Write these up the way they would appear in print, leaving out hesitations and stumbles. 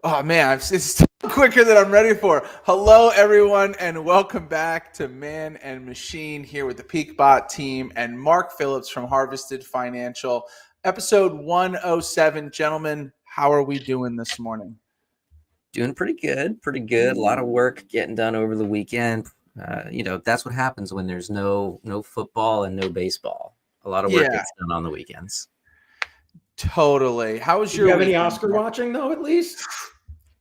Oh man, it's quicker than I'm ready for. Hello, everyone, and welcome back to Man and Machine here with the PeakBot team and Mark Phillips from Harvested Financial, episode 107. Gentlemen, how are we doing this morning? Doing pretty good, pretty good. A lot of work getting done over the weekend. That's what happens when there's no football and no baseball. A lot of work Yeah, gets done on the weekends. totally. How was Did you your have any weekend, Oscar Mark? watching though? At least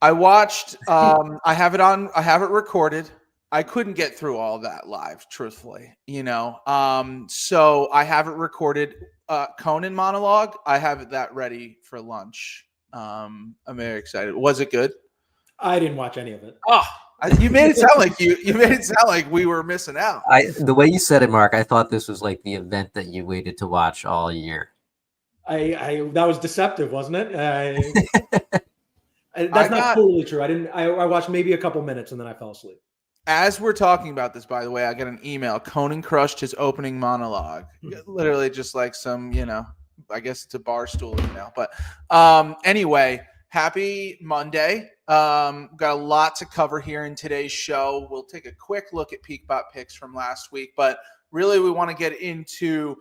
I watched. I have it on. I have it recorded. I couldn't get through all that live, truthfully. So I have it recorded. Conan monologue. I have that ready for lunch. I'm very excited. Was it good? I didn't watch any of it. Oh, you made it sound like you made it sound like we were missing out. The way you said it, Mark, I thought this was like the event that you waited to watch all year. I that was deceptive, wasn't it? That's not totally true. I watched maybe a couple minutes and then I fell asleep. As we're talking about this, by the way, I got an email. Conan crushed his opening monologue. Literally just like some, I guess it's a bar stool email. But anyway, happy Monday. Got a lot to cover here in today's show. We'll take a quick look at PeakBot picks from last week, but really we want to get into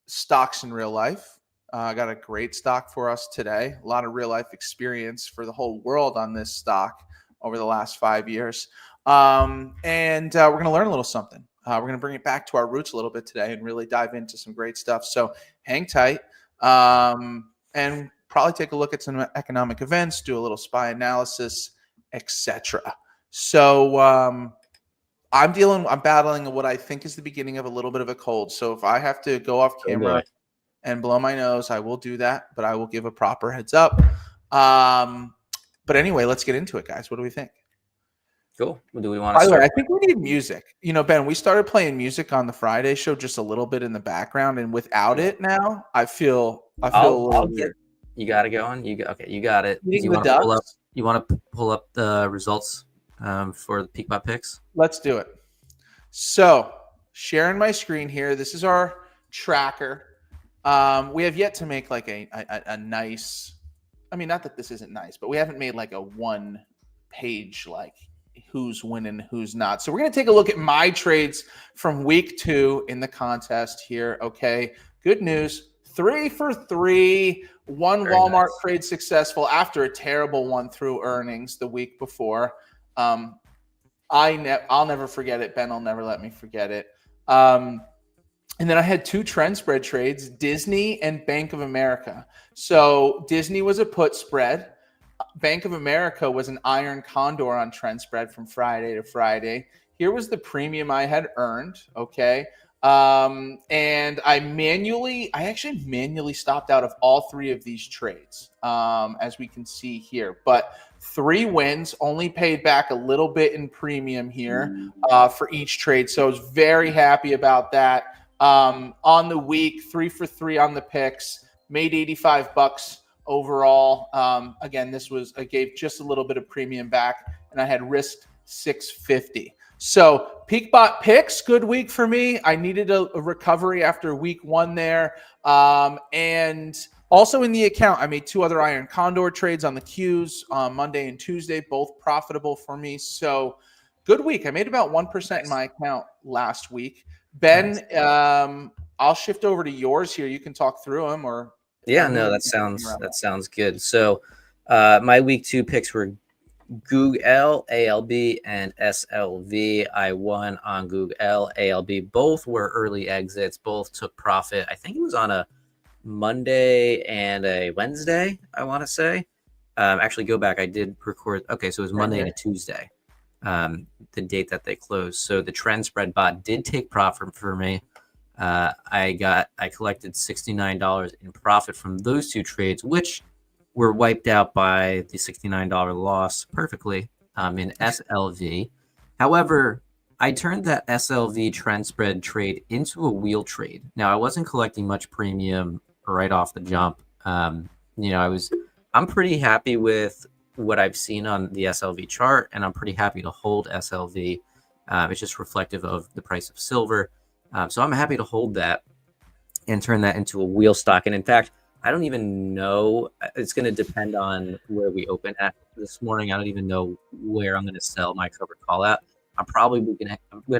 stocks in real life. I got a great stock for us today. A lot of real life experience for the whole world on this stock over the last 5 years. And we're going to learn a little something. We're going to bring it back to our roots a little bit today and really dive into some great stuff. So hang tight and probably take a look at some economic events, do a little SPY analysis, etc. So I'm battling what I think is the beginning of a little bit of a cold. So if I have to go off camera and blow my nose, I will do that, but I will give a proper heads up. But anyway, let's get into it, guys. What do we think? Cool. Well, do we want to By the way, start? I think we need music. Ben, we started playing music on the Friday show just a little bit in the background, and without it now, I feel a little weird. You got it going. Okay, you got it. Do you want to pull up the results for the PeakBot picks? Let's do it. So, sharing my screen here. This is our tracker. We have yet to make like a nice. I mean, not that this isn't nice, but we haven't made like a one page like who's winning, who's not. So we're going to take a look at my trades from week 2 in the contest here. Okay. Good news. 3 for 3. One Very Walmart nice. Trade successful after a terrible one through earnings the week before. I'll never forget it. Ben will never let me forget it. And then I had 2 trend spread trades, Disney and Bank of America. So Disney was a put spread. Bank of America was an iron condor on trend spread from Friday to Friday. Here was the premium I had earned. Okay. And I actually manually stopped out of all 3 of these trades, as we can see here, but 3 wins, only paid back a little bit in premium here, for each trade. So I was very happy about that. On the week, 3 for 3 on the picks, made $85 overall. Again, I gave just a little bit of premium back and I had risked $650. So PeakBot picks, good week for me. I needed a recovery after week 1 there. And also in the account, I made 2 other iron condor trades on the Qs on Monday and Tuesday, both profitable for me. So good week. I made about 1% in my account last week. Ben, I'll shift over to yours here. You can talk through them or. Yeah, no, that sounds good. So my week 2 picks were Google, ALB, and SLV. I won on Google, ALB. Both were early exits. Both took profit. I think it was on a Monday and a Wednesday, I want to say. Actually, go back. I did record. Okay, so it was Monday and a Tuesday, the date that they closed. So the trend spread bot did take profit for me. I collected $69 in profit from those 2 trades, which were wiped out by the $69 loss perfectly in SLV. However, I turned that SLV trend spread trade into a wheel trade. Now, I wasn't collecting much premium right off the jump. I'm pretty happy with what I've seen on the SLV chart, and I'm pretty happy to hold SLV. It's just reflective of the price of silver. So I'm happy to hold that and turn that into a wheel stock. And in fact, I don't even know. It's going to depend on where we open at this morning. I don't even know where I'm going to sell my covered call at. I'm going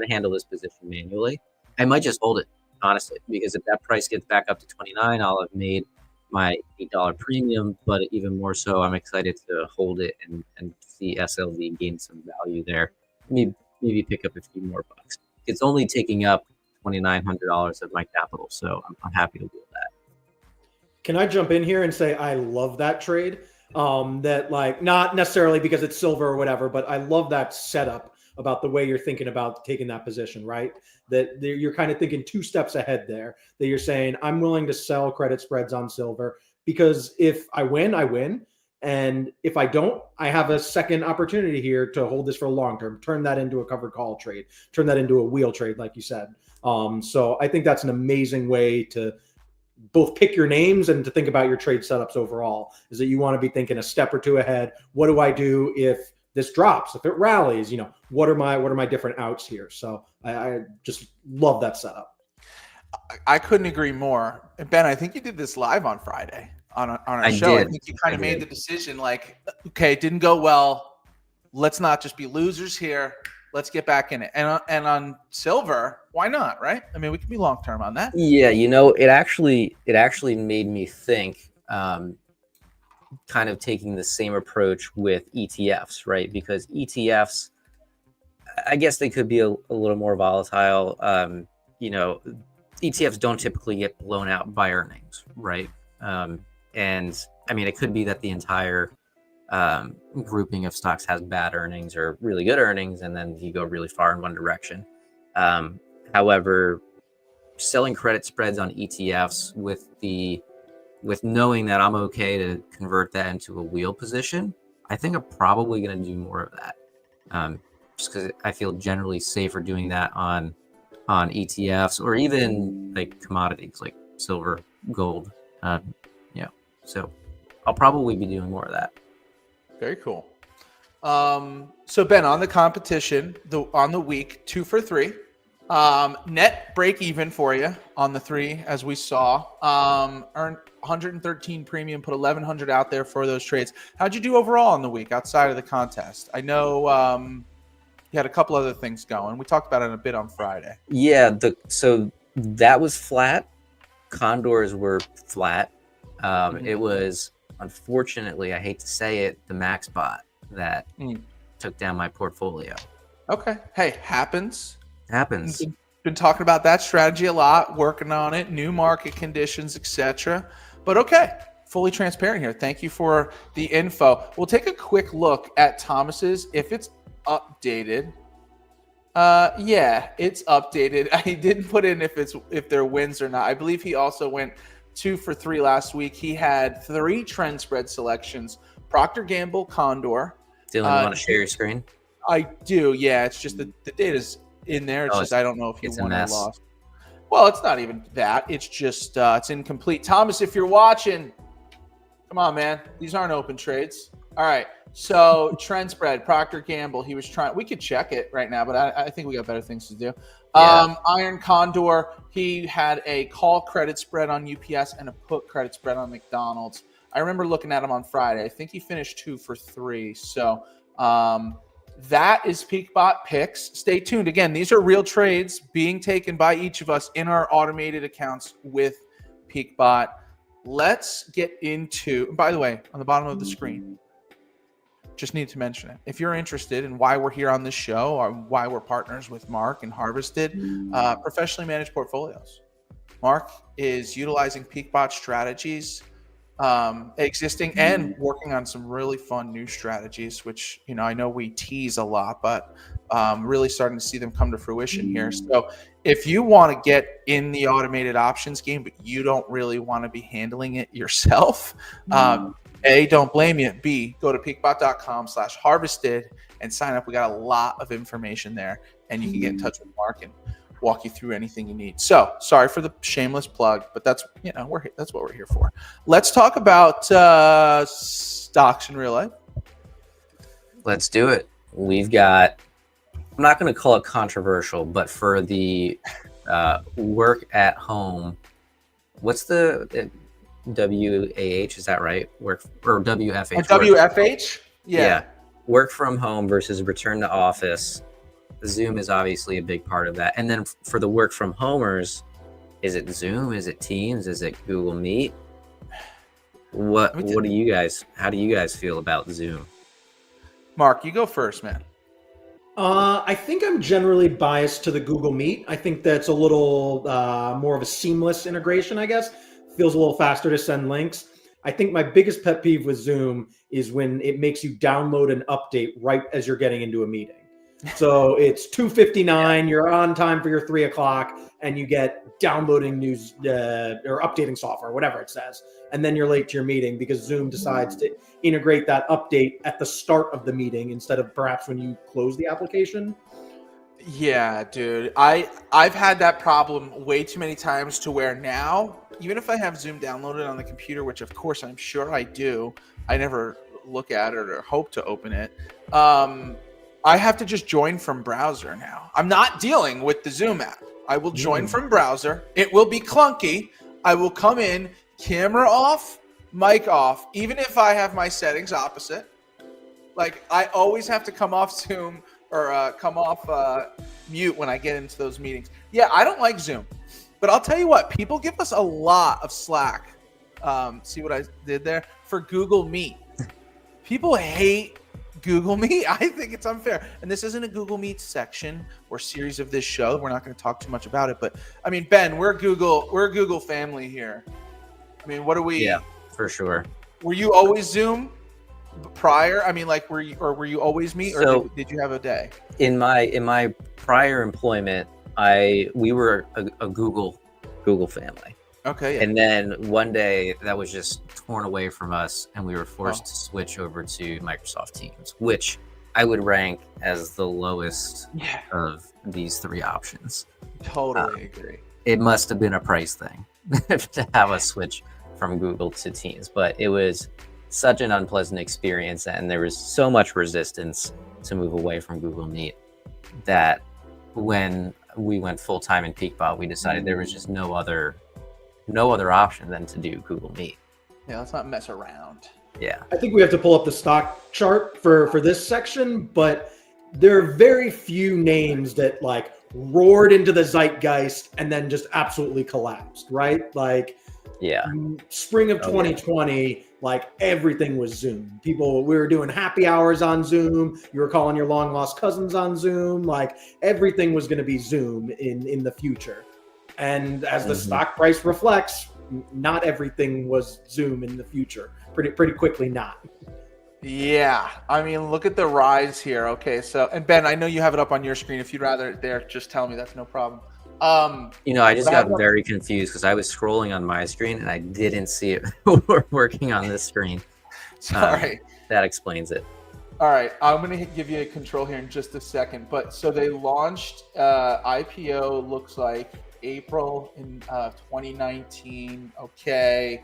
to handle this position manually. I might just hold it, honestly, because if that price gets back up to 29, I'll have made my $8 premium. But even more so, I'm excited to hold it and see SLV gain some value there. Maybe pick up a few more bucks. It's only taking up $2,900 of my capital, so I'm happy to do that. Can I jump in here and say I love that trade? That like not necessarily because it's silver or whatever, but I love that setup about the way you're thinking about taking that position, right? That you're kind of thinking 2 steps ahead there. That you're saying I'm willing to sell credit spreads on silver because if I win, I win. And if I don't, I have a second opportunity here to hold this for a long term, turn that into a covered call trade, turn that into a wheel trade, like you said. So I think that's an amazing way to both pick your names and to think about your trade setups overall, is that you want to be thinking a step or 2 ahead. What do I do if this drops, if it rallies, what are my different outs here? So I just love that setup. I couldn't agree more. And Ben, I think you did this live on Friday on our show. Did. I think you kind of made the decision like, okay, it didn't go well. Let's not just be losers here. Let's get back in it. And on silver, why not, right? I mean, we can be long-term on that. Yeah, it actually made me think, kind of taking the same approach with ETFs, right? Because ETFs, I guess they could be a little more volatile. ETFs don't typically get blown out by earnings, right? And I mean, it could be that the entire grouping of stocks has bad earnings or really good earnings, and then you go really far in one direction. However, selling credit spreads on ETFs with knowing that I'm okay to convert that into a wheel position, I think I'm probably going to do more of that. Just because I feel generally safer doing that on ETFs or even like commodities like silver, gold. So I'll probably be doing more of that. Very cool. So Ben, on the competition, on the week, 2 for 3, net break even for you on the 3, as we saw. Earned 113 premium, put 1,100 out there for those trades. How'd you do overall on the week outside of the contest? I know you had a couple other things going. We talked about it a bit on Friday. Yeah, so that was flat. Condors were flat. It was, unfortunately, I hate to say it, the max bot that took down my portfolio. Okay. Hey, happens. Been talking about that strategy a lot, working on it, new market conditions, etc. But okay, fully transparent here. Thank you for the info. We'll take a quick look at Thomas's if it's updated. Yeah, it's updated. I didn't put in if they're wins or not. I believe he also went 2 for 3 last week. He had 3 trend spread selections: Procter & Gamble, Condor. Dillon, you want to share your screen? I do. Yeah, it's just the data's in there. It's just I don't know if you won or lost. Well, it's not even that. It's just it's incomplete. Thomas, if you're watching, come on, man. These aren't open trades. All right. So trend spread, Procter & Gamble. He was trying. We could check it right now, but I think we got better things to do. Yeah. Iron Condor. He had a call credit spread on UPS and a put credit spread on McDonald's. I remember looking at him on Friday. I think he finished 2 for 3. So that is PeakBot picks. Stay tuned. Again, these are real trades being taken by each of us in our automated accounts with PeakBot. Let's get into, by the way, on the bottom of the screen, just need to mention it. If you're interested in why we're here on this show or why we're partners with Mark and Harvested, professionally managed portfolios. Mark is utilizing PeakBot strategies, existing and working on some really fun new strategies, which, I know we tease a lot, but really starting to see them come to fruition here. So if you want to get in the automated options game, but you don't really want to be handling it yourself, A, don't blame you. B, go to peakbot.com/harvested and sign up. We got a lot of information there, and you can get in touch with Mark and walk you through anything you need. So sorry for the shameless plug, but that's that's what we're here for. Let's talk about stocks in real life. Let's do it. We've got, I'm not going to call it controversial, but for the work at home, what's the WAH, is that right? Work or WFH? Or WFH? Yeah. Work from home versus return to office. Zoom is obviously a big part of that. And then for the work from homers, is it Zoom? Is it Teams? Is it Google Meet? What do you guys, how do you guys feel about Zoom? Mark, you go first, man. I think I'm generally biased to the Google Meet. I think that's a little more of a seamless integration, I guess. Feels a little faster to send links. I think my biggest pet peeve with Zoom is when it makes you download an update right as you're getting into a meeting. So it's 2:59, you're on time for your 3 o'clock, and you get downloading news or updating software, whatever it says. And then you're late to your meeting because Zoom decides to integrate that update at the start of the meeting instead of perhaps when you close the application. Yeah, dude. I've had that problem way too many times to where now, even if I have Zoom downloaded on the computer, which of course I'm sure I do, I never look at it or hope to open it. I have to just join from browser now. I'm not dealing with the Zoom app. I will join from browser. It will be clunky. I will come in, camera off, mic off, even if I have my settings opposite. Like, I always have to come off Zoom or come off mute when I get into those meetings. Yeah, I don't like Zoom. But I'll tell you what, people give us a lot of slack. See what I did there? For Google Meet. People hate Google Meet. I think it's unfair. And this isn't a Google Meet section or series of this show. We're not going to talk too much about it. But, I mean, Ben, we're a Google family here. I mean, what are we? Yeah, for sure. Were you always Zoom prior? I mean, like, were you always Meet, or did you have a day? In my prior employment, we were a Google family. Okay. Yeah. And then one day that was just torn away from us, and we were forced to switch over to Microsoft Teams, which I would rank as the lowest of these 3 options. Totally agree. It must have been a price thing to have us switch from Google to Teams, but it was such an unpleasant experience, and there was so much resistance to move away from Google Meet that when we went full-time in PeakBot, we decided there was just no other option than to do Google Meet. Yeah, let's not mess around. Yeah. I think we have to pull up the stock chart for this section, but there are very few names that like roared into the zeitgeist and then just absolutely collapsed, right? Like, yeah, spring of 2020, like everything was Zoom. We were doing happy hours on Zoom. You were calling your long lost cousins on Zoom. Like everything was going to be Zoom in the future. And as the stock price reflects, not everything was Zoom in the future. Pretty quickly, not. Yeah, I mean, look at the rise here. Okay, so, and Ben, I know you have it up on your screen. If you'd rather there, just tell me. That's no problem. I just got very confused because I was scrolling on my screen and I didn't see it working on this screen. Sorry. That explains it. All right, I'm going to give you a control here in just a second. But so they launched IPO, looks like April in 2019. Okay,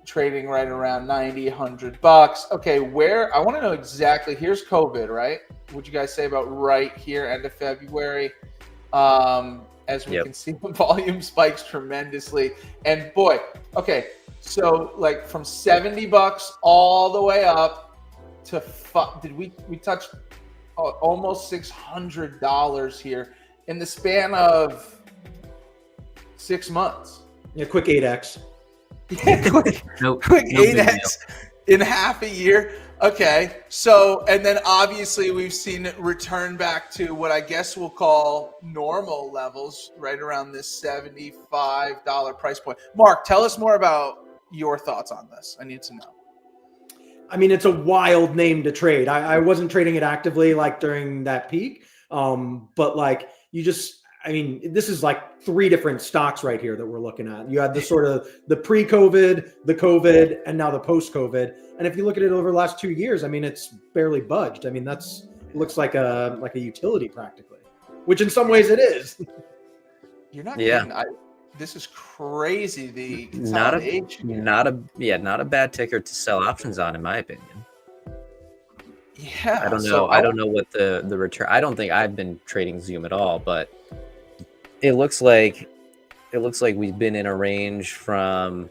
trading right around $90, $100. Okay, where I want to know exactly. Here's COVID, right? What'd you guys say about right here, end of February? As we can see, the volume spikes tremendously. And boy, okay, so like from $70 all the way up to we touched almost $600 here in the span of 6 months. Yeah, quick 8x. Yeah, quick 8x in half a year. Okay, so, and then obviously we've seen it return back to what I guess we'll call normal levels, right around this $75 price point. Mark, tell us more about your thoughts on this. I need to know. I mean, it's a wild name to trade. I wasn't trading it actively like during that peak, but like this is like 3 different stocks right here that we're looking at. You had the sort of the pre-COVID, the COVID, and now the post-COVID. And if you look at it over the last 2 years, I mean, it's barely budged. I mean, looks like a utility practically, which in some ways it is. You're not kidding. This is crazy. The consolidation. Not a bad ticker to sell options on, in my opinion. Yeah. I don't know. I don't know what the return. I don't think I've been trading Zoom at all, but it looks like we've been in a range from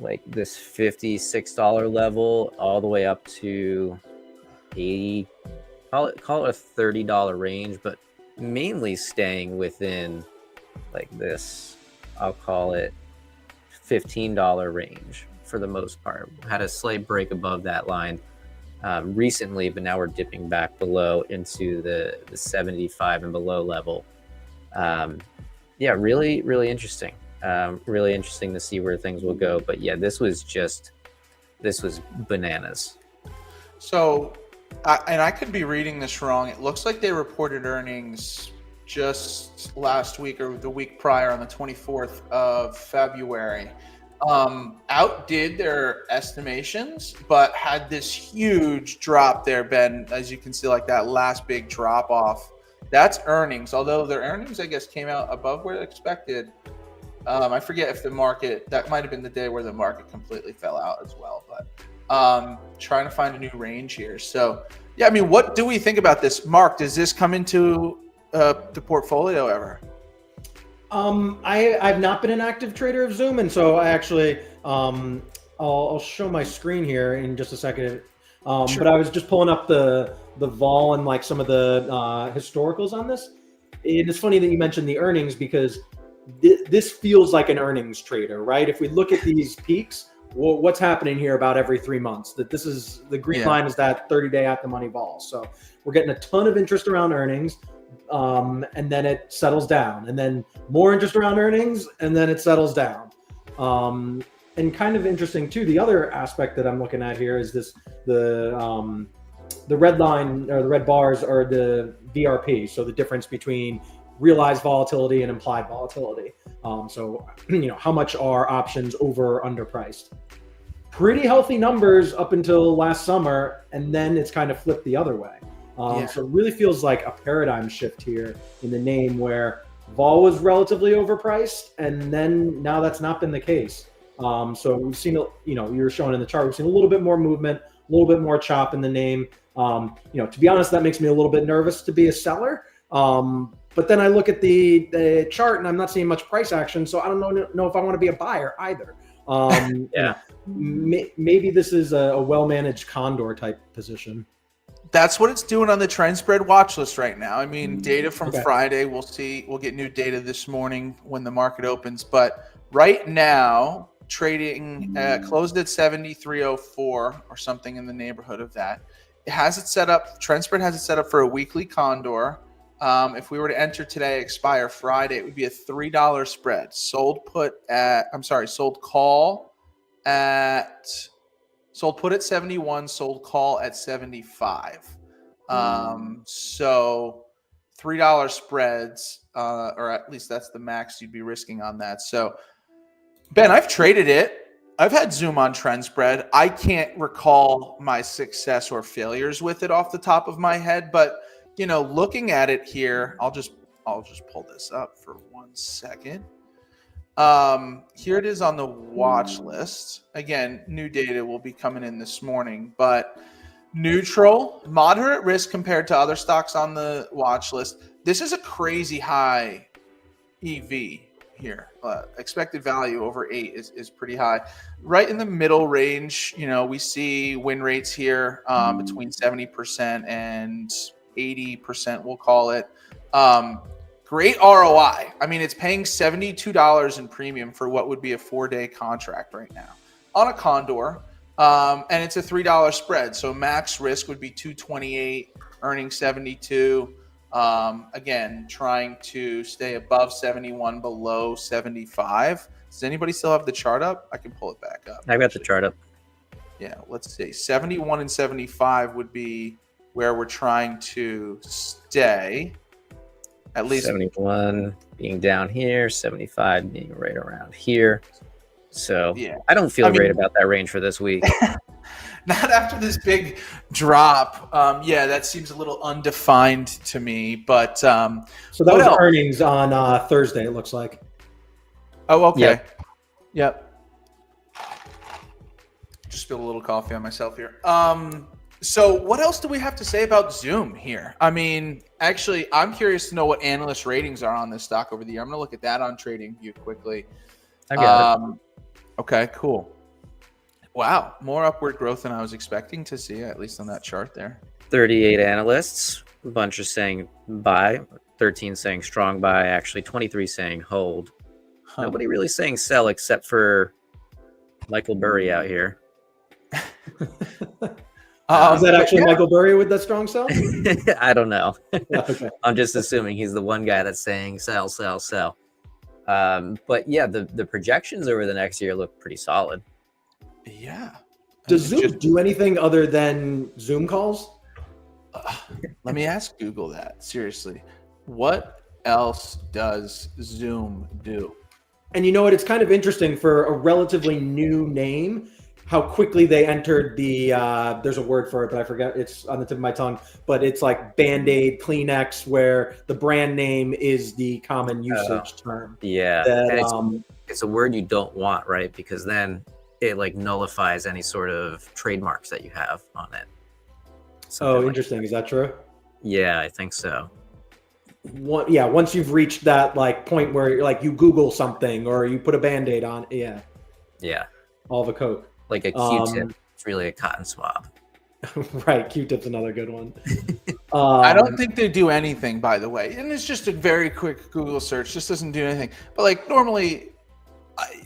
like this $56 level all the way up to 80, call it a $30 range, but mainly staying within like this, I'll call it $15 range for the most part. Had a slight break above that line recently, but now we're dipping back below into the 75 and below level. Yeah, really, really interesting. Really interesting to see where things will go. But yeah, this was bananas. So, and I could be reading this wrong. It looks like they reported earnings just last week or the week prior on the 24th of February. Outdid their estimations, but had this huge drop there, Ben, as you can see, like that last big drop off. That's earnings, although their earnings, I guess, came out above where expected. I forget if the market, that might have been the day where the market completely fell out as well, but trying to find a new range here. So, yeah, I mean, what do we think about this? Mark, does this come into the portfolio ever? I've not been an active trader of Zoom, and so I actually I'll show my screen here in just a second. Sure. But I was just pulling up the vol and like some of the historicals on this. And it's funny that you mentioned the earnings because this feels like an earnings trader, right? If we look at these peaks, what's happening here about every 3 months? That this is the green line is that 30-day at the money vol. So we're getting a ton of interest around earnings. And then it settles down, and then more interest around earnings, and then it settles down. And kind of interesting too, the other aspect that I'm looking at here is this the red line or the red bars are the VRP, so the difference between realized volatility and implied volatility. So how much are options over or underpriced? Pretty healthy numbers up until last summer, and then it's kind of flipped the other way. So it really feels like a paradigm shift here in the name where vol was relatively overpriced, and then now that's not been the case. So we've seen, you were showing in the chart, we've seen a little bit more movement, a little bit more chop in the name. To be honest, that makes me a little bit nervous to be a seller. But then I look at the chart and I'm not seeing much price action, so I don't know if I want to be a buyer either. Maybe this is a well-managed condor type position. That's what it's doing on the trend spread watch list right now. I mean, data from Friday, we'll get new data this morning when the market opens. But right now, trading closed at 73.04 or something in the neighborhood of that. It has it set up, trend spread has it set up for a weekly condor. If we were to enter today, expire Friday, it would be a $3 spread. Sold put at 71, sold call at 75. So $3 spreads, or at least that's the max you'd be risking on that. So Ben, I've traded it. I've had Zoom on trend spread. I can't recall my success or failures with it off the top of my head, but looking at it here, I'll just pull this up for 1 second. Here it is on the watch list. Again, new data will be coming in this morning, but neutral, moderate risk compared to other stocks on the watch list. This is a crazy high EV here. Expected value over 8 is pretty high. Right in the middle range, we see win rates here between 70% and 80%, we'll call it. Great ROI. I mean, it's paying $72 in premium for what would be a 4-day contract right now on a condor. And it's a $3 spread. So max risk would be 228, earning 72. Again, trying to stay above 71, below 75. Does anybody still have the chart up? I can pull it back up. I've got the chart up. Yeah, let's see. 71 and 75 would be where we're trying to stay. At least 71 being down here, 75 being right around here. So yeah. I don't feel great about that range for this week. Not after this big drop. That seems a little undefined to me. But so that was earnings on Thursday, it looks like. Oh, okay. Yep. Just spilled a little coffee on myself here. So what else do we have to say about Zoom here? I mean, actually, I'm curious to know what analyst ratings are on this stock over the year. I'm going to look at that on TradingView quickly. I got it. Okay, cool. Wow, more upward growth than I was expecting to see, at least on that chart there. 38 analysts, a bunch are saying buy, 13 saying strong buy, actually 23 saying hold. Huh. Nobody really saying sell except for Michael Burry out here. Is that actually Michael Burry with that strong sell? I don't know. Okay. I'm just assuming he's the one guy that's saying sell, sell, sell. But yeah, the projections over the next year look pretty solid. Yeah. Does Zoom do anything other than Zoom calls? Let me ask Google that. Seriously. What else does Zoom do? And you know what? It's kind of interesting for a relatively new name, how quickly they entered the, there's a word for it, but I forget, it's on the tip of my tongue, but it's like Band-Aid, Kleenex, where the brand name is the common usage term. Yeah. That, it's a word you don't want, right? Because then it like nullifies any sort of trademarks that you have on it. Something interesting. Is that true? Yeah, I think so. Once you've reached that like point where you're like you Google something or you put a Band-Aid on, yeah, all the Coke, like a Q-tip. It's really a cotton swab. Right, Q-tip's another good one. I don't think they do anything, by the way, and it's just a very quick Google search. Just doesn't do anything. But like normally,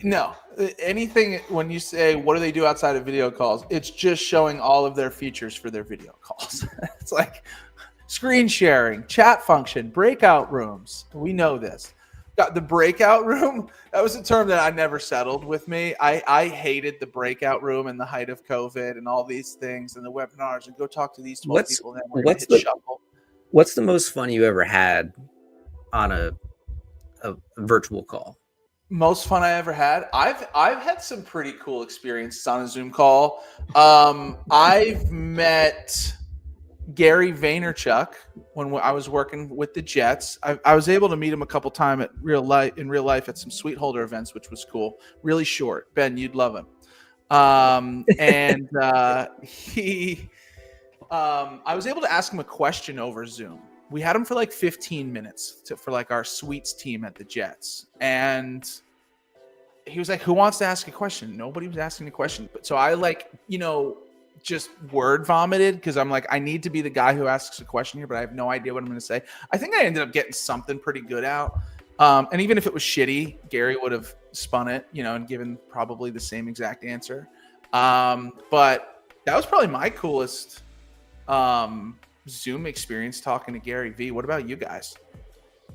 no, anything when you say what do they do outside of video calls, it's just showing all of their features for their video calls. It's like screen sharing, chat function, breakout rooms. We know this. Got the breakout room. That was a term that I never settled with me. I hated the breakout room in the height of COVID and all these things and the webinars and go talk to these 12 people. Then we're gonna hit shuffle. What's the most fun you ever had on a virtual call? Most fun I ever had. I've had some pretty cool experiences on a Zoom call. I've met Gary Vaynerchuk when I was working with the Jets. I was able to meet him a couple times in real life at some Sweet Holder events, which was cool. Really short. Ben, you'd love him. I was able to ask him a question over Zoom. We had him for like 15 minutes for like our suites team at the Jets. And he was like, who wants to ask a question? Nobody was asking a question. But so I just word vomited because I'm like, I need to be the guy who asks a question here, but I have no idea what I'm going to say. I think I ended up getting something pretty good out. And even if it was shitty, Gary would have spun it, and given probably the same exact answer. But that was probably my coolest Zoom experience talking to Gary V. What about you guys?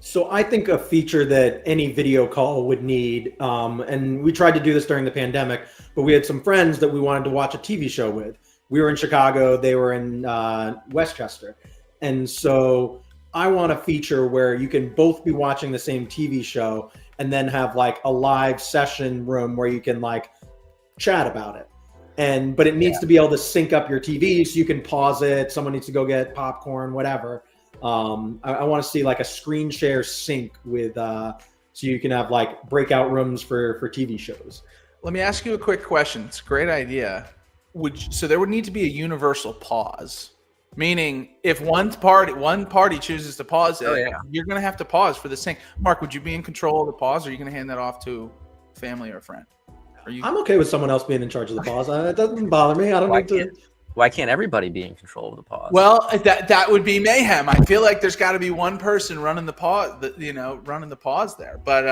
So I think a feature that any video call would need, and we tried to do this during the pandemic, but we had some friends that we wanted to watch a TV show with. We were in Chicago, they were in Westchester. And so I want a feature where you can both be watching the same TV show and then have like a live session room where you can like chat about it. But it needs to be able to sync up your TV so you can pause it. Someone needs to go get popcorn, whatever. I want to see like a screen share sync with, so you can have like breakout rooms for TV shows. Let me ask you a quick question. It's a great idea. So there would need to be a universal pause, meaning if one party chooses to pause it, you're going to have to pause for the sync. Mark, would you be in control of the pause, or are you going to hand that off to family or a friend? I'm okay with someone else being in charge of the pause. It doesn't bother me. I don't need to. Why can't everybody be in control of the pause? Well, that would be mayhem. I feel like there's got to be one person running the pause, running the pause there. But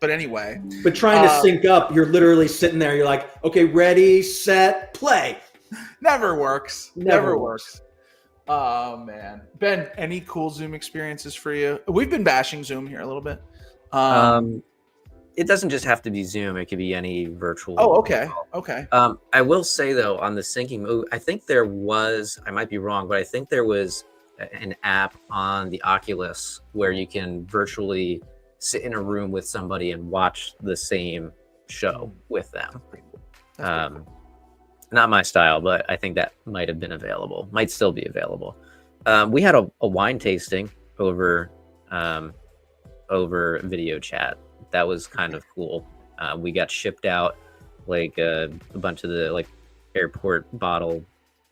anyway. But trying to sync up, you're literally sitting there. You're like, okay, ready, set, play. Never works. Never works. Oh man, Ben, any cool Zoom experiences for you? We've been bashing Zoom here a little bit. It doesn't just have to be Zoom. It could be any virtual. Oh, okay. Okay. I will say though, on the syncing move, I think there was, I might be wrong, but I think there was an app on the Oculus where you can virtually sit in a room with somebody and watch the same show with them. Not my style, but I think that might have been available, might still be available. We had a wine tasting over video chat. That was kind of cool. We got shipped out like a bunch of the like airport bottle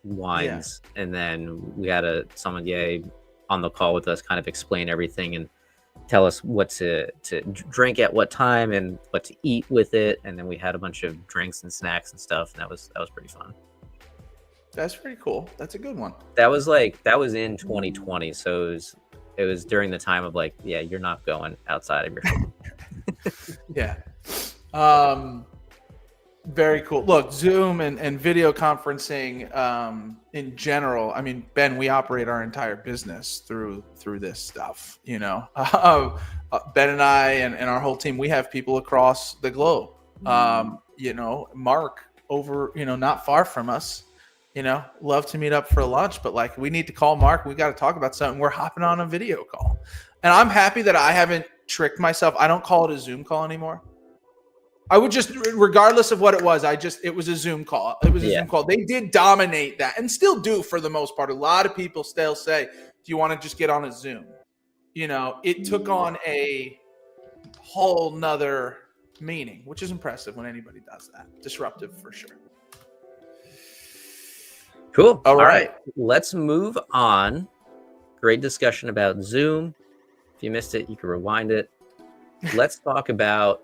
wines, and then we had a sommelier on the call with us kind of explain everything. And tell us what to drink at what time and what to eat with it. And then we had a bunch of drinks and snacks and stuff. And that was pretty fun. That's pretty cool. That's a good one. That was in 2020. So it was during the time of like, yeah, you're not going outside of your home. Yeah. Very cool. Look, Zoom and video conferencing in general. I mean, Ben, we operate our entire business through this stuff. You know, Ben and I and our whole team, we have people across the globe. You know, Mark over, you know, not far from us. You know, love to meet up for lunch, but like we need to call Mark. We got to talk about something. We're hopping on a video call, and I'm happy that I haven't tricked myself. I don't call it a Zoom call anymore. I would just, regardless of what it was, it was a Zoom call. It was a Zoom call. They did dominate that and still do for the most part. A lot of people still say, do you want to just get on a Zoom? You know, it took on a whole nother meaning, which is impressive when anybody does that. Disruptive for sure. Cool. All right. Let's move on. Great discussion about Zoom. If you missed it, you can rewind it. Let's talk about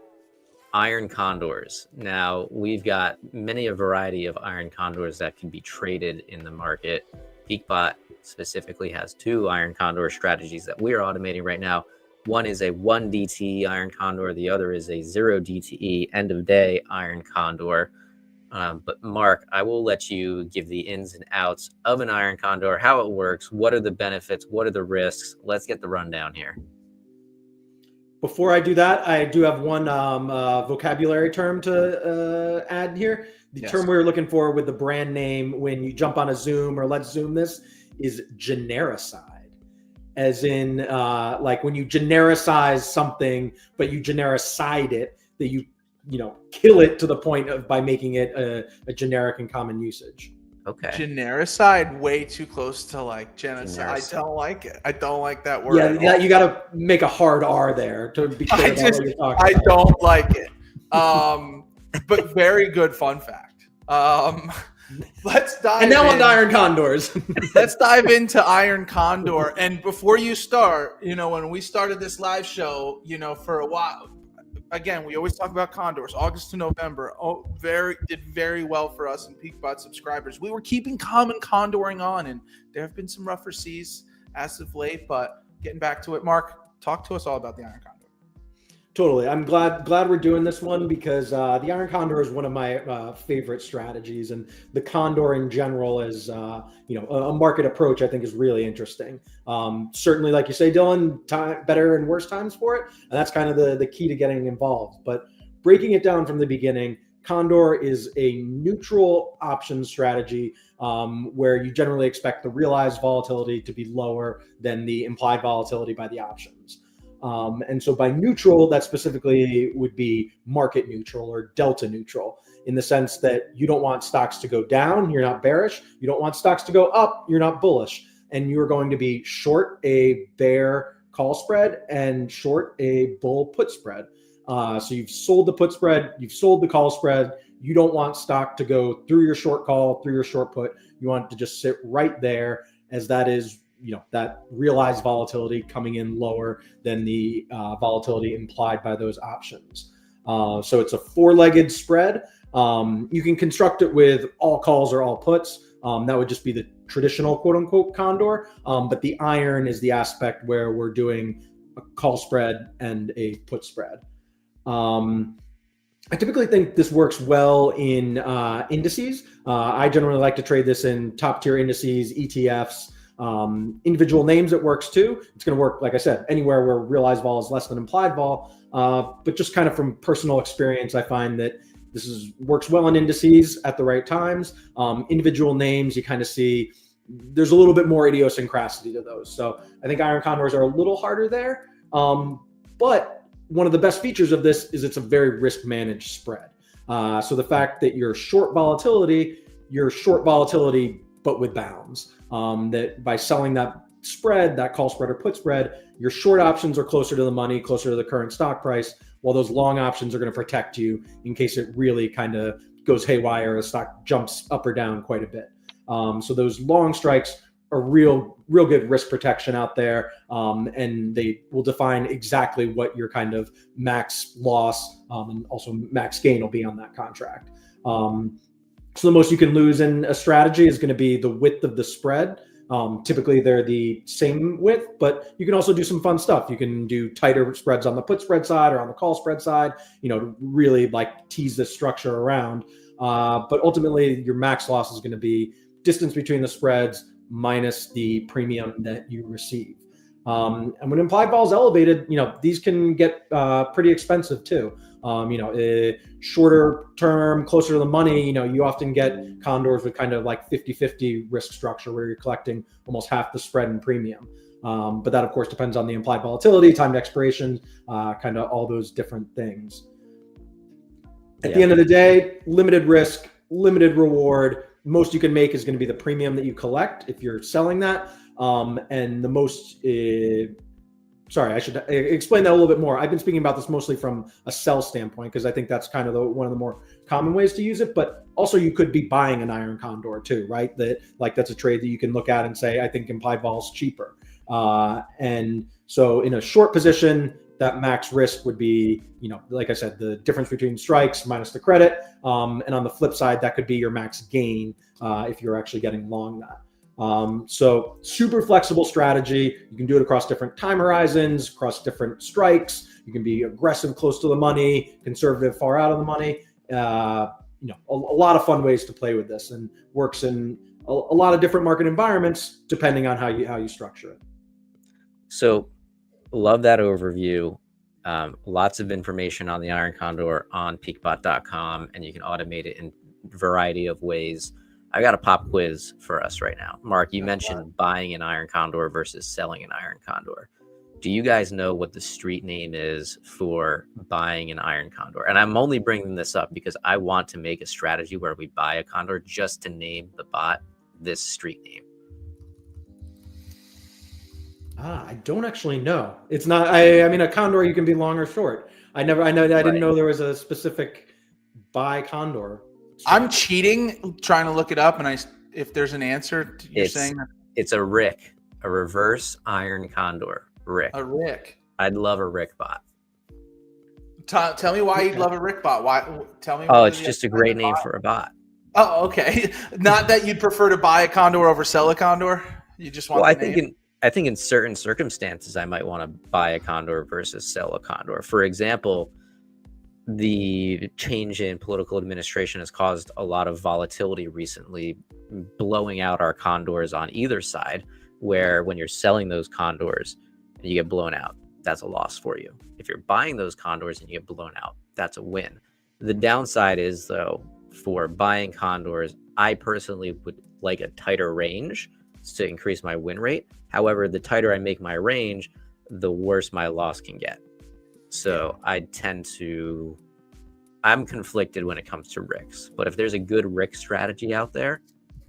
iron condors. Now, we've got a variety of iron condors that can be traded in the market. PeakBot specifically has 2 iron condor strategies that we are automating right now. One is a 1 DTE iron condor. The other is a 0 DTE end of day iron condor. But Mark, I will let you give the ins and outs of an iron condor, how it works, what are the benefits, what are the risks. Let's get the rundown here. Before I do that, I do have one vocabulary term to add here. The term we were looking for with the brand name when you jump on a Zoom or let's Zoom this is genericide. As in like when you genericize something, but you genericide it, that you kill it to the point of by making it a generic and common usage. Okay. Genericide, way too close to like genocide. I don't like it. I don't like that word. Yeah, you got to make a hard R there to be clear about what you're talking about. Don't like it. But very good fun fact. Let's dive. And now on to iron condors. Let's dive into iron condor. And before you start, when we started this live show, for a while. Again, we always talk about condors, August to November. Did very well for us and PeakBot subscribers. We were keeping common condoring on, and there have been some rougher seas as of late. But getting back to it, Mark, talk to us all about the iron condor. Totally. I'm glad we're doing this one because the iron condor is one of my favorite strategies, and the condor in general is a market approach I think is really interesting. Certainly, like you say, Dillon, better and worse times for it, and that's kind of the key to getting involved. But breaking it down from the beginning, condor is a neutral option strategy where you generally expect the realized volatility to be lower than the implied volatility by the options. And so by neutral, that specifically would be market neutral or delta neutral in the sense that you don't want stocks to go down, you're not bearish. You don't want stocks to go up, you're not bullish. And you're going to be short a bear call spread and short a bull put spread. So you've sold the put spread, you've sold the call spread. You don't want stock to go through your short call, through your short put. You want it to just sit right there, as that is that realized volatility coming in lower than the volatility implied by those options. So it's a 4-legged spread. You can construct it with all calls or all puts. That would just be the traditional quote unquote condor. But the iron is the aspect where we're doing a call spread and a put spread. I typically think this works well in indices. I generally like to trade this in top tier indices, ETFs, individual names. It works too. It's going to work, like I said, anywhere where realized vol is less than implied vol. But just kind of from personal experience, I find that this works well in indices at the right times. Individual names, you kind of see there's a little bit more idiosyncrasy to those. So I think iron condors are a little harder there. But one of the best features of this is it's a very risk managed spread. So the fact that you're short volatility but with bounds. That by selling that spread, that call spread or put spread, your short options are closer to the money, closer to the current stock price, while those long options are going to protect you in case it really kind of goes haywire, the stock jumps up or down quite a bit. So those long strikes a real good risk protection out there, and they will define exactly what your kind of max loss and also max gain will be on that contract. So the most you can lose in a strategy is going to be the width of the spread. Typically they're the same width, but you can also do some fun stuff. You can do tighter spreads on the put spread side or on the call spread side, to really like tease this structure around. But ultimately your max loss is going to be distance between the spreads minus the premium that you receive. And when implied vol is elevated, these can get pretty expensive too. Shorter term, closer to the money, you often get condors with kind of like 50-50 risk structure where you're collecting almost half the spread and premium. But that, of course, depends on the implied volatility, time to expiration, kind of all those different things. At the end of the day, limited risk, limited reward. Most you can make is going to be the premium that you collect if you're selling that. And the most, sorry, I should explain that a little bit more. I've been speaking about this mostly from a sell standpoint because I think that's kind of one of the more common ways to use it. But also you could be buying an iron condor too, right? That's a trade that you can look at and say, I think implied vol is cheaper. And so in a short position, that max risk would be, like I said, the difference between strikes minus the credit. And on the flip side, that could be your max gain if you're actually getting long that. So super flexible strategy. You can do it across different time horizons, across different strikes. You can be aggressive close to the money, conservative far out of the money. A lot of fun ways to play with this, and works in a lot of different market environments depending on how you structure it. So love that overview. Lots of information on the Iron Condor on peakbot.com, and you can automate it in a variety of ways. I got a pop quiz for us right now. Mark, you mentioned buying an iron condor versus selling an iron condor. Do you guys know what the street name is for buying an iron condor? And I'm only bringing this up because I want to make a strategy where we buy a condor just to name the bot this street name. I don't actually know. It's not, I mean, a condor, you can be long or short. I didn't know there was a specific buy condor. I'm cheating, trying to look it up, and if there's an answer, you're saying that it's a Rick, a reverse iron condor. Rick. A Rick. I'd love a Rick bot. Tell me why you'd love a Rick bot. Why? Tell me. Oh, it's just a great name for a bot. Oh, okay. Not that you'd prefer to buy a condor over sell a condor. You just want. Well, I think in certain circumstances, I might want to buy a condor versus sell a condor. For example, the change in political administration has caused a lot of volatility recently, blowing out our condors on either side, where when you're selling those condors and you get blown out, that's a loss for you. If you're buying those condors and you get blown out, that's a win. The downside is, though, for buying condors, I personally would like a tighter range to increase my win rate. However, the tighter I make my range, the worse my loss can get. So I'm conflicted when it comes to Ricks, but if there's a good Rick strategy out there,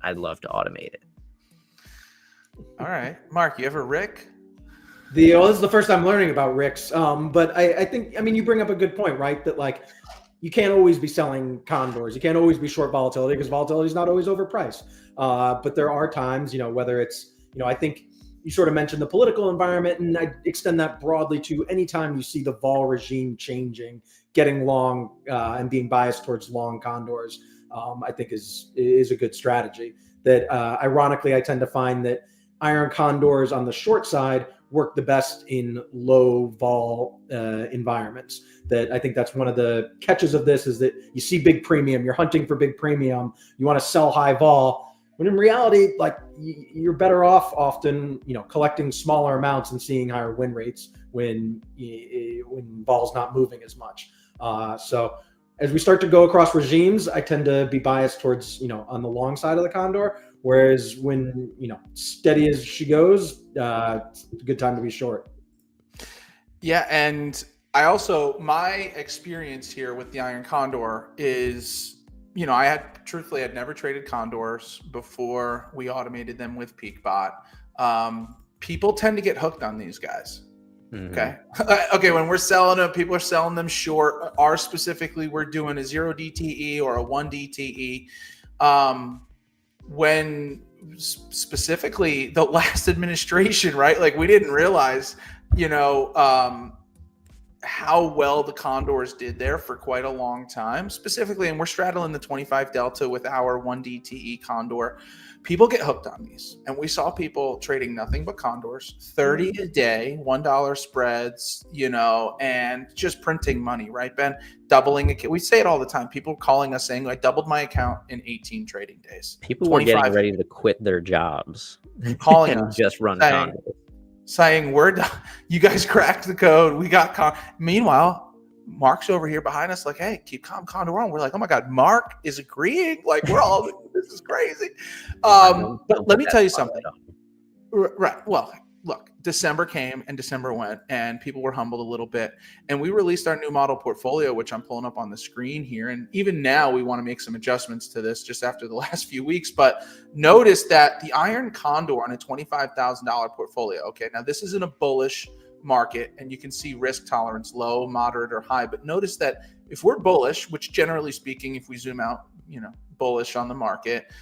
I'd love to automate it. All right. Mark, you ever Rick? This is the first time learning about Ricks. But I think, you bring up a good point, right? That like, you can't always be selling condors. You can't always be short volatility because volatility is not always overpriced. But there are times, whether it's, I think you sort of mentioned the political environment, and I extend that broadly to any time you see the vol regime changing, getting long and being biased towards long condors, I think is a good strategy. That ironically, I tend to find that iron condors on the short side work the best in low vol environments. That I think that's one of the catches of this, is that you see big premium, you're hunting for big premium, you want to sell high vol, when in reality, like, you're better off often, collecting smaller amounts and seeing higher win rates when vol's not moving as much. So as we start to go across regimes, I tend to be biased towards, on the long side of the condor. Whereas when, steady as she goes, it's a good time to be short. Yeah. And my experience here with the Iron Condor is, I had never traded condors before we automated them with PeakBot. People tend to get hooked on these guys. Mm-hmm. Okay. Okay. When we're selling them, people are selling them short. Ours specifically, we're doing a 0 DTE or a 1 DTE. When specifically the last administration, right? Like we didn't realize, how well the condors did there for quite a long time, specifically, and we're straddling the 25 delta with our 1DTE condor. People get hooked on these, and we saw people trading nothing but condors, 30 a day, $1 spreads, and just printing money, right, Ben? Doubling it. We say it all the time. People calling us saying, I doubled my account in 18 trading days. People were getting ready to quit their jobs, calling and us, just run condors. Saying we're done. You guys cracked the code. We got Meanwhile, Mark's over here behind us, like, hey, keep condor on. We're like, oh my God, Mark is agreeing. Like, we're all, this is crazy. But let me tell you something. Right. Well, look, December came and December went, and people were humbled a little bit. And we released our new model portfolio, which I'm pulling up on the screen here. And even now, we want to make some adjustments to this just after the last few weeks. But notice that the Iron Condor on a $25,000 portfolio. Okay, now this isn't a bullish market, and you can see risk tolerance low, moderate, or high. But notice that if we're bullish, which generally speaking, if we zoom out, bullish on the market,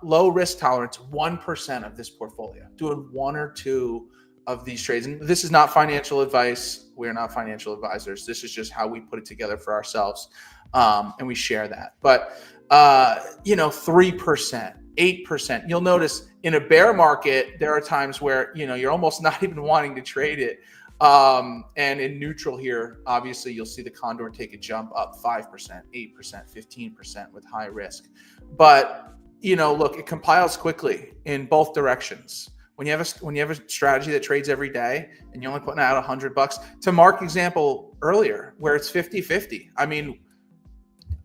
low risk tolerance, 1% of this portfolio, doing one or two of these trades. And this is not financial advice. We're not financial advisors. This is just how we put it together for ourselves. And we share that. But, 3%, 8%. You'll notice in a bear market, there are times where, you're almost not even wanting to trade it. And in neutral here, obviously, you'll see the condor take a jump up 5%, 8%, 15% with high risk. But look, it compiles quickly in both directions. When you have a strategy that trades every day and you're only putting out $100, to Mark's example earlier, where it's 50-50. I mean,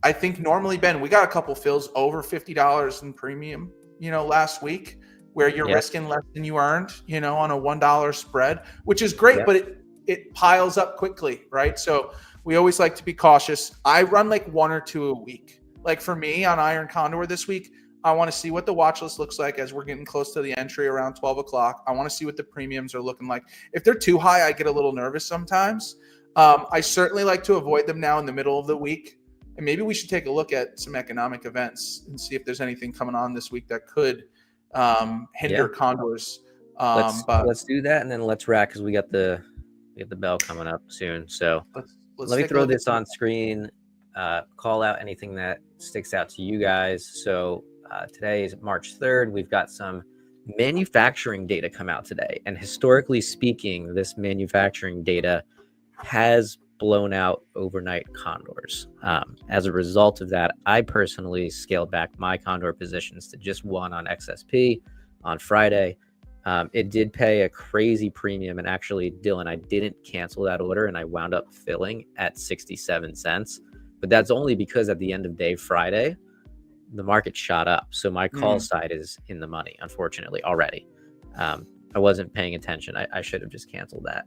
I think normally, Ben, we got a couple fills over $50 in premium, last week, where you're risking less than you earned, on a $1 spread, which is great, but it piles up quickly, right? So we always like to be cautious. I run like one or two a week. Like for me on Iron Condor this week, I want to see what the watch list looks like as we're getting close to the entry around 12 o'clock. I want to see what the premiums are looking like. If they're too high, I get a little nervous sometimes. I certainly like to avoid them now in the middle of the week. And maybe we should take a look at some economic events and see if there's anything coming on this week that could hinder condors. Let's do that, and then let's rack, because we got the bell coming up soon. So let me throw this on screen. Call out anything that sticks out to you guys. So today is March 3rd. We've got some manufacturing data come out today. And historically speaking, this manufacturing data has blown out overnight condors. As a result of that, I personally scaled back my condor positions to just one on XSP on Friday. It did pay a crazy premium. And actually, Dillon, I didn't cancel that order, and I wound up filling at 67 cents. But that's only because at the end of day Friday, the market shot up. So my call side is in the money, unfortunately, already. I wasn't paying attention. I should have just canceled that.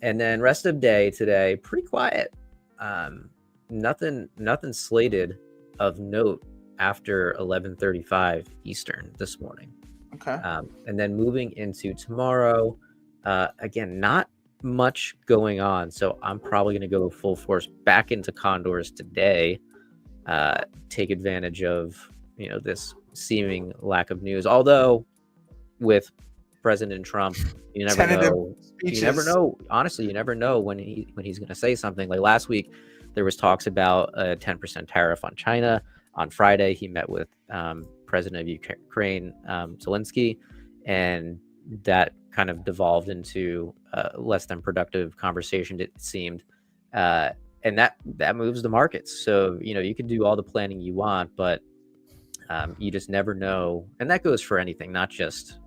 And then rest of day today, pretty quiet. Nothing slated of note after 11:35 Eastern this morning. Okay. And then moving into tomorrow, again, not much going on, so I'm probably going to go full force back into condors today, take advantage of this seeming lack of news. Although with President Trump, you never know. You never know. Honestly, you never know when he's going to say something. Like last week, there was talks about a 10% tariff on China. On Friday, he met with President of Ukraine, Zelensky, and that kind of devolved into less than productive conversation, it seemed. And that moves the markets. So, you can do all the planning you want, but you just never know. And that goes for anything, not just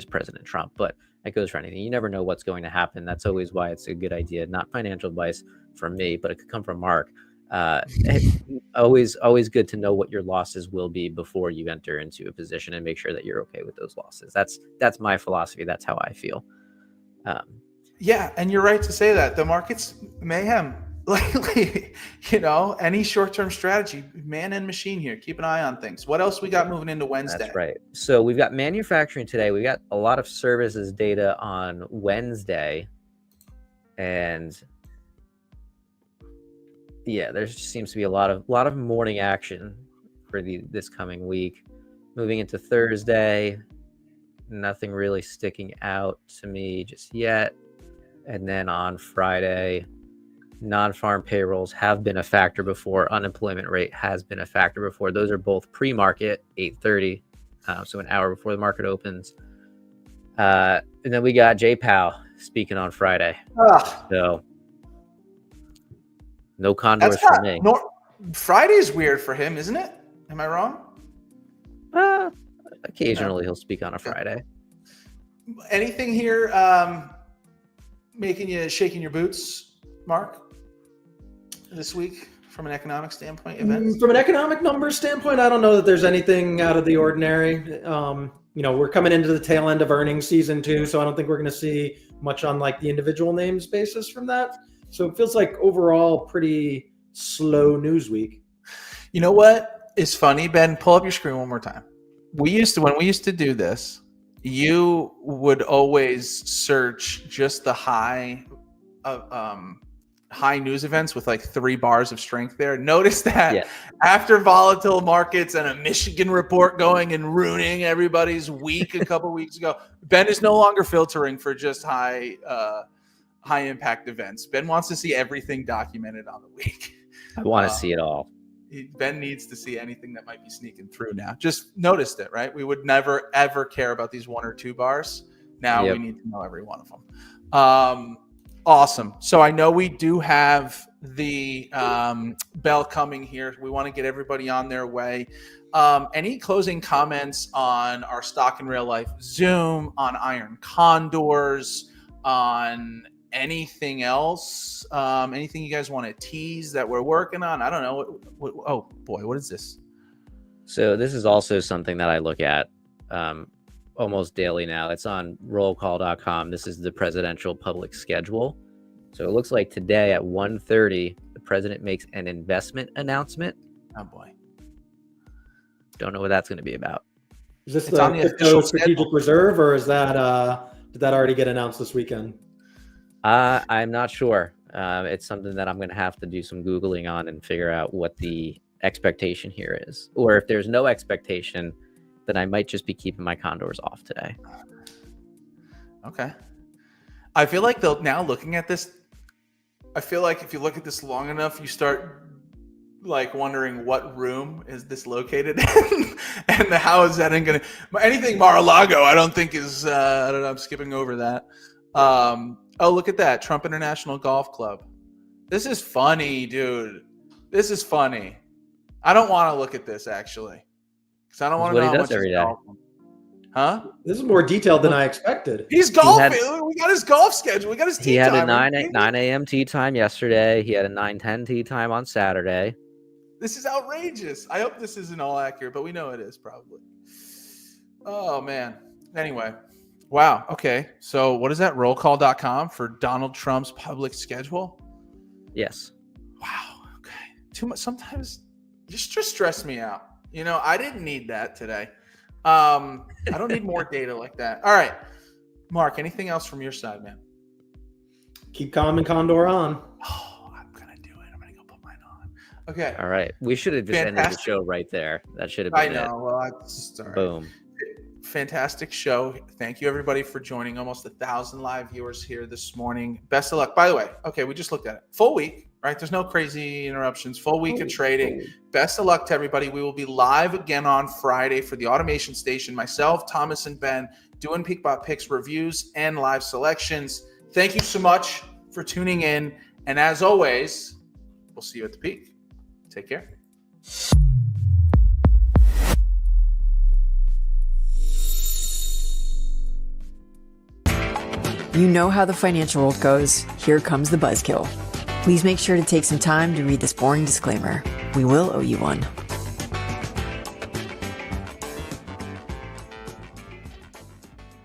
President Trump, but it goes for anything. You never know what's going to happen. That's always why it's a good idea. Not financial advice from me, but it could come from Mark. Always good to know what your losses will be before you enter into a position, and make sure that you're okay with those losses. That's my philosophy. That's how I feel. Yeah, and you're right to say that. The market's mayhem lately. Any short-term strategy, man and machine here. Keep an eye on things. What else we got moving into Wednesday? That's right. So we've got manufacturing today. We got a lot of services data on Wednesday, and yeah, there seems to be a lot of morning action for this coming week. Moving into Thursday, nothing really sticking out to me just yet. And then on Friday, non-farm payrolls have been a factor before. Unemployment rate has been a factor before. Those are both pre-market, 8:30, so an hour before the market opens. And then we got JPOW speaking on Friday. So no condors for me. Friday's weird for him, isn't it? Am I wrong? Occasionally he'll speak on a Friday. Anything here shaking your boots, Mark, this week from an economic standpoint? Events? From an economic numbers standpoint, I don't know that there's anything out of the ordinary. We're coming into the tail end of earnings season too, so I don't think we're going to see much on like the individual names basis from that. So it feels like overall pretty slow news week. You know what is funny, Ben? Pull up your screen one more time. When we used to do this, you would always search just the high news events with like 3 bars of strength there. Notice that after volatile markets and a Michigan report going and ruining everybody's week a couple weeks ago, Ben is no longer filtering for just high impact events. Ben wants to see everything documented on the week. I want to see it all. Ben needs to see anything that might be sneaking through now. Just noticed it, right? We would never, ever care about these 1 or 2 bars. Now we need to know every one of them. Awesome. So I know we do have the bell coming here. We want to get everybody on their way. Any closing comments on our stock in real life Zoom, on iron condors, on anything else? Anything you guys want to tease that we're working on? I don't know. Oh boy, what is this? So this is also something that I look at almost daily now. It's on rollcall.com. This is the presidential public schedule. So it looks like today at 1:30, the president makes an investment announcement. Oh boy. Don't know what that's going to be about. Is this the crypto strategic reserve, or is that did that already get announced this weekend? I'm not sure. It's something that I'm going to have to do some Googling on and figure out what the expectation here is. Or if there's no expectation, then I might just be keeping my condors off today. Okay. I feel like now looking at this, I feel like if you look at this long enough, you start like wondering what room is this located in and how is that going to anything Mar-a-Lago. I don't think is I don't know. I'm skipping over that. Oh, look at that. Trump International Golf Club. This is funny, dude. This is funny. I don't want to look at this actually. Because I don't want to know how much he's golfing. Huh? This is more detailed than I expected. He's golfing. We got his golf schedule. We got his tee time. He had a 9 a.m. tee time yesterday. He had a 9:10 tee time on Saturday. This is outrageous. I hope this isn't all accurate, but we know it is probably. Oh, man. Anyway. Wow. Okay. So what is that? Rollcall.com for Donald Trump's public schedule? Yes. Wow. Okay. Too much. Sometimes just stress me out. I didn't need that today. I don't need more data like that. All right. Mark, anything else from your side, man? Keep calm and condor on. Oh, I'm going to do it. I'm going to go put mine on. Okay. All right. We should have just ended the show right there. That should have been it. I know. Well, sorry. Boom. Fantastic show. Thank you, everybody, for joining. Almost 1,000 live viewers here this morning. Best of luck. By the way, okay, we just looked at it. Full week, right? There's no crazy interruptions. Full week of trading. Best of luck to everybody. We will be live again on Friday for the Automation Station. Myself, Thomas, and Ben doing PeakBot picks, reviews, and live selections. Thank you so much for tuning in. And as always, we'll see you at the peak. Take care. You know how the financial world goes. Here comes the buzzkill. Please make sure to take some time to read this boring disclaimer. We will owe you one.